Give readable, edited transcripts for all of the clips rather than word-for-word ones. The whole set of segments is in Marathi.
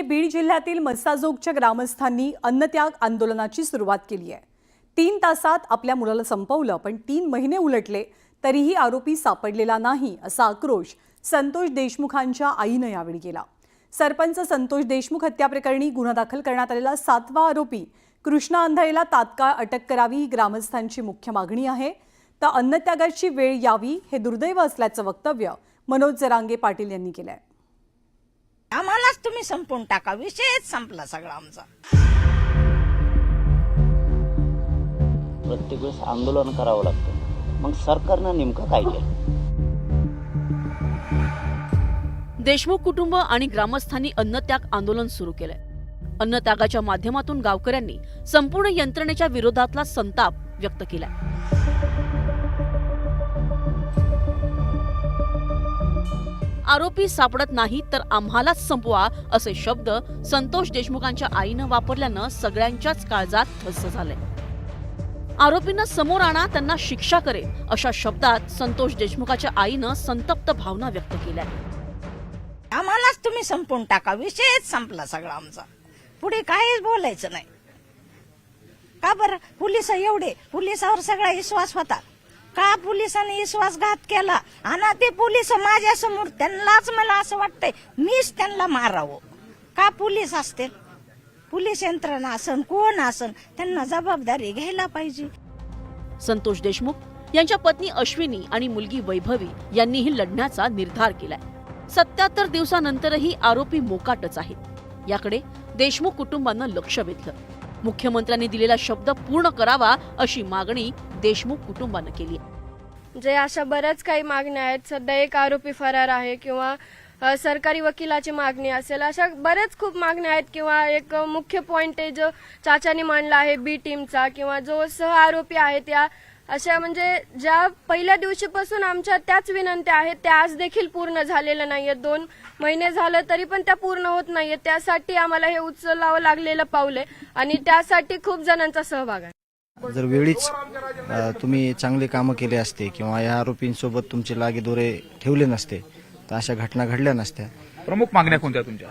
इकडे बीड जिल्ह्यातील मस्साजोगच्या ग्रामस्थांनी अन्नत्याग आंदोलनाची सुरुवात केली आहे। 3 तासात आपल्या मुलाला संपवलं, पण 3 महिने उलटले तरीही आरोपी सापडलेला नाही असा आक्रोश संतोष देशमुखांच्या आईने यावेळी केला। सरपंच संतोष देशमुख हत्या प्रकरणी गुन्हा दाखल करण्यात आलेला 7वा आरोपी कृष्णा अंधळेला तात्काळ अटक करावी ही ग्रामस्थांची मुख्य मागणी आहे। तर अन्नत्यागाची वेळ यावी हे दुर्दैव असल्याचं वक्तव्य मनोज जरांगे पाटील यांनी केलंय। आम्हालाच तुम्ही संपून टाका, विषयच संपला सगळा आमचा। प्रत्येक वेळेस आंदोलन करावं लागतं, मग सरकारनं नेमकं काय केलं? देशमुख कुटुंब आणि ग्रामस्थांनी अन्नत्याग आंदोलन सुरू केलंय। अन्नत्यागाच्या माध्यमातून गावकऱ्यांनी संपूर्ण यंत्रणेच्या विरोधातला संताप व्यक्त केलाय। आरोपी सापडत नाही तर आम्हालाच संपवा असे शब्द संतोष देशमुखांच्या आईनं वापरल्यानं सगळ्यांच्याच काळजात ठस झाले। आरोपींना समोर आणा, त्यांना शिक्षा करेल अशा शब्दात संतोष देशमुखाच्या आईनं संतप्त भावना व्यक्त केल्या। आम्हालाच तुम्ही संपून टाका, विषयच संपला सगळा आमचा। पुढे काहीच बोलायचं नाही। का बरं पोलिसावर सगळा विश्वास होता, का पोलिसांनी विश्वासघात केला? आणि ते पोलीस माझ्या समोर, त्यांनाच मला असं वाटतंय मीच त्यांना मारावं। का पोलीस असतील, पोलीस यंत्रणा असन, कोण असन, त्यांना जबाबदारी घ्यायला पाहिजे। संतोष देशमुख यांच्या पत्नी अश्विनी आणि मुलगी वैभवी यांनीही लढण्याचा निर्धार केलाय। 77 दिवसानंतरही आरोपी मोकाटच आहेत। याकडे देशमुख कुटुंबानं लक्ष वेधलं। मुख्यमंत्र्यांनी दिलेला शब्द पूर्ण करावा अशी मागणी देशमुख कुटुंबानं केली आहे। जे अशा बऱ्याच काही मागण्या आहेत, सध्या एक आरोपी फरार आहे किंवा सरकारी वकिलाची मागणी असेल, अशा बऱ्याच खूप मागण्या आहेत। किंवा एक मुख्य पॉइंट आहे जो चाचानी मांडला आहे बी टीमचा, किंवा जो सह आरोपी आहेत, या अशा म्हणजे ज्या पहिल्या दिवशीपासून आमच्या त्याच विनंत्या आहेत, त्या आज देखील पूर्ण झालेल्या नाहीयेत। 2 महिने झालं तरी पण त्या पूर्ण होत नाहीयेत। त्यासाठी आम्हाला हे उचलावं लागलेलं पाऊल आहे आणि त्यासाठी खूप जणांचा सहभाग आहे। जर वेळीच तुम्ही चांगले कामं केले असते किंवा या आरोपींसोबत तुमचे लागेदोरे ठेवले नसते तर अशा घटना घडल्या नसत्या। प्रमुख मागण्या कोणत्या तुमच्या?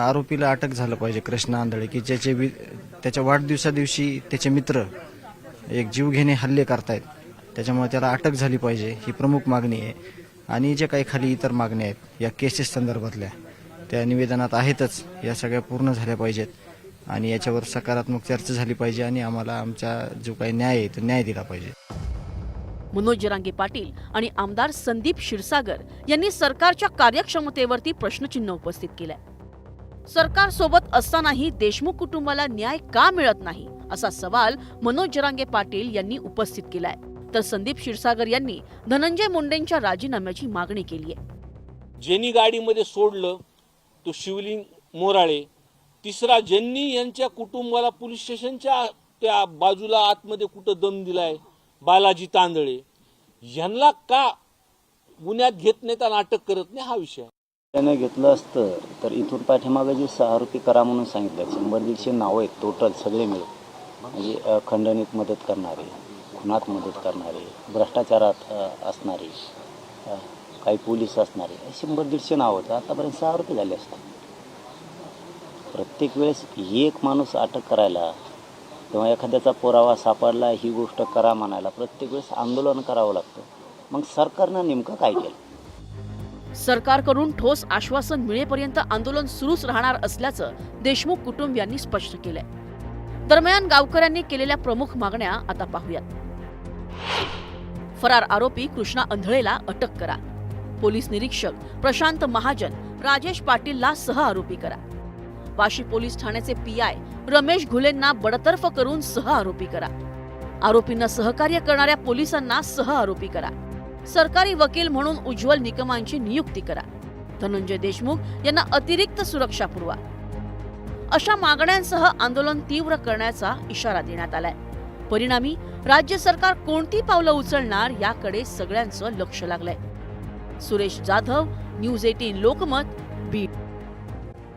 आरोपीला अटक झालं पाहिजे, कृष्णा अंधळे, की त्याच्या वाढदिवसा दिवशी त्याचे मित्र एक जीवघेणे हल्ले करतायत, त्याच्यामुळे त्याला अटक झाली पाहिजे ही प्रमुख मागणी आहे। आणि जे काही खाली इतर मागण्या आहेत या केसेस संदर्भातल्या त्या निवेदनात आहेतच, या सगळ्या पूर्ण झाल्या पाहिजेत आणि याच्यावर सकारात्मक चर्चा झाली पाहिजे आणि आम्हाला आमचा जो काही न्याय आहे तो न्याय दिला पाहिजे। मनोज जरांगे पाटील आणि आमदार संदीप क्षीरसागर यांनी सरकारच्या कार्यक्षमतेवरती प्रश्नचिन्ह उपस्थित केलंय। सरकार सोबत असतानाही देशमुख कुटुंबाला न्याय का मिळत नाही असा सवाल मनोज जरांगे पाटील यांनी उपस्थित केलाय। तर संदीप क्षीरसागर यांनी धनंजय मुंडेंच्या राजीनाम्याची मागणी केली आहे। ज्यांनी गाडीमध्ये सोडलं तो शिवलिंग मोराळे, तिसरा ज्यांनी यांच्या कुटुंबाला पोलीस स्टेशनच्या त्या बाजूला आतमध्ये कुठं दम दिलाय बालाजी तांदळे, यांना का गुन्ह्यात घेत नाही आणि अटक करत नाही हा विषय। त्याने घेतलं असतं तर इथून पाठीमागे जे 6 आरोपी करा म्हणून सांगितलं, 100-150 नावं आहेत टोटल सगळे मिळून, म्हणजे खंडणीत मदत करणारे, खुनात मदत करणारे, भ्रष्टाचारात असणारे, काही पोलीस असणारे, 100-150 नावं होतं। आतापर्यंत 6 आरोपी झाले असतात। प्रत्येक वेळेस एक माणूस अटक करायला किंवा एखाद्याचा पुरावा सापडला ही गोष्ट करा म्हणायला प्रत्येक वेळेस आंदोलन करावं लागतं, मग सरकारनं नेमकं काय केलं? सरकारकडून ठोस आश्वासन मिळेपर्यंत आंदोलन सुरूच राहणार असल्याचं देशमुख कुटुंबियांनी स्पष्ट केलंय। दरम्यान गावकऱ्यांनी केलेल्या प्रमुख मागण्या आता पाहूयात। फरार आरोपी कृष्णा अंधळेला अटक करा, पोलीस निरीक्षक प्रशांत महाजन, राजेश पाटीलला सह आरोपी करा, वाशी पोलीस ठाण्याचे PI रमेश घुलेंना बडतर्फ करून सह आरोपी करा, आरोपींना सहकार्य करणाऱ्या पोलिसांना सह आरोपी करा, सरकारी वकील म्हणून उज्ज्वल निकमांची नियुक्ती करा, धनंजय देशमुख यांना अतिरिक्त सुरक्षा पुरवा अशा मागण्यांसह आंदोलन तीव्र करण्याचा इशारा देण्यात आलाय। परिणामी राज्य सरकार कोणती पावलं उचलणार याकडे सगळ्यांचं लक्ष लागलंय। सुरेश जाधव, न्यूज 18 लोकमत, बीड।